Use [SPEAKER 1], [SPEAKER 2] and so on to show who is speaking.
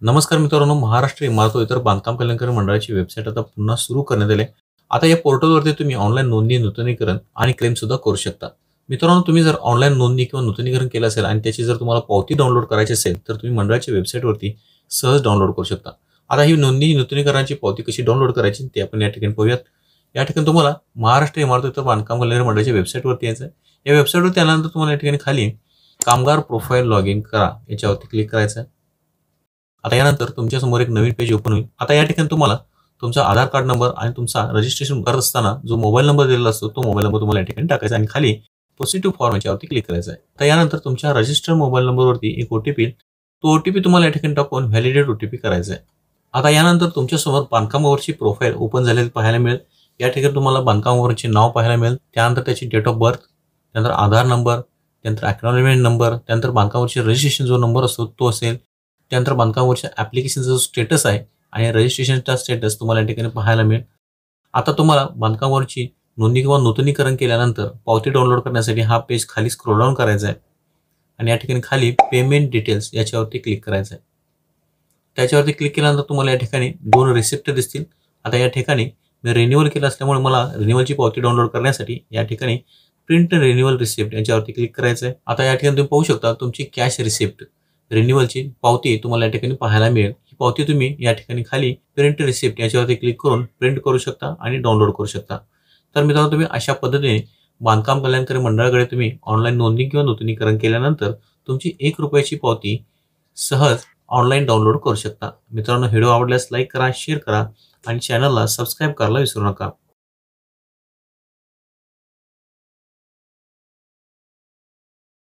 [SPEAKER 1] नमस्कार मित्रांनो, महाराष्ट्र इमारत व इतर बांधकाम कल्याणकारी मंडळाची वेबसाईट आता पुन्हा सुरू करण्यात आली आहे. आता या पोर्टलवरती तुम्ही ऑनलाईन नोंदणी, नूतनीकरण आणि क्लेम सुद्धा करू शकता. मित्रांनो, तुम्ही जर ऑनलाईन नोंदणी किंवा नूतनीकरण केलं असेल आणि त्याची जर तुम्हाला पावती डाउनलोड करायची असेल, तर तुम्ही मंडळाच्या वेबसाईटवरती सहज डाउनलोड करू शकता. आता ही नोंदणी, नूतनीकरणाची पावती कशी डाउनलोड करायची ते आपण या ठिकाणी पाहूयात. या ठिकाणी तुम्हाला महाराष्ट्र इमारत व इतर बांधकाम कल्याणकारी मंडळाच्या वेबसाईटवरती यायचं आहे. या वेबसाईटवरती आल्यानंतर तुम्हाला या ठिकाणी खाली कामगार प्रोफाईल लॉग इन करा याच्यावरती क्लिक करायचं आहे. आता यानंतर तुमच्या समोर एक नवीन पेज ओपन होईल. आता या ठिकाणी तुम्हाला तुमचा आधार कार्ड नंबर आणि तुमचा रजिस्ट्रेशन करत असताना जो मोबाईल नंबर दिलेला असतो तो मोबाईल नंबर तुम्हाला या ठिकाणी टाकायचा आणि खाली प्रोसीड फॉर्म याच्यावरती क्लिक करायचं आहे. तर यानंतर तुमच्या रजिस्टर्ड मोबाईल नंबरवरती एक ओटीपी, तो ओटीपी तुम्हाला या ठिकाणी टाकून व्हॅलिडेट ओटीपी करायचा आहे. आता यानंतर तुमच्या समोर बांधकामावरची प्रोफाईल ओपन झालेली पाहायला मिळेल. या ठिकाणी तुम्हाला बांधकामावरचे नाव पाहायला मिळेल, त्यानंतर त्याची डेट ऑफ बर्थ, त्यानंतर आधार नंबर, त्यानंतर अॅक्नॉलेजमेंट नंबर, त्यानंतर बांधकामावरचे रजिस्ट्रेशन जो नंबर असतो तो असेल, त्यानंतर बांधकामावरच्या ॲप्लिकेशनचा जो स्टेटस आहे आणि रजिस्ट्रेशनचा स्टेटस तुम्हाला या ठिकाणी पाहायला मिळेल. आता तुम्हाला बांधकामावरची नोंदणी किंवा नूतनीकरण केल्यानंतर पावती डाउनलोड करण्यासाठी हा पेज खाली स्क्रोल डाऊन करायचा आहे आणि या ठिकाणी खाली पेमेंट डिटेल्स याच्यावरती क्लिक करायचं आहे. त्याच्यावरती क्लिक केल्यानंतर तुम्हाला या ठिकाणी 2 रिसिप्ट दिसतील. आता या ठिकाणी मी रिन्युअल केलं असल्यामुळे मला रिन्युअलची पावती डाउनलोड करण्यासाठी या ठिकाणी प्रिंट रिन्युअल रिसिप्ट याच्यावरती क्लिक करायचं आहे. आता या ठिकाणी तुम्ही पाहू शकता तुमची कॅश रिसिप्ट रिन्युअलची पावती तुम्हाला या ठिकाणी पाहायला मिळेल. ही पावती तुम्ही या ठिकाणी खाली प्रिंट रिसिप्ट याच्यावरती क्लिक करून प्रिंट करू शकता आणि डाउनलोड करू शकता. तर मित्रांनो, तुम्ही अशा पद्धतीने बांधकाम कल्याणकारी मंडळाकडे तुम्ही ऑनलाईन नोंदणी किंवा नूतनीकरण केल्यानंतर तुमची ₹1 पावती सहज ऑनलाईन डाउनलोड करू शकता. मित्रांनो, व्हिडिओ आवडल्यास लाईक करा, शेअर करा आणि चॅनलला सबस्क्राईब करायला विसरू नका.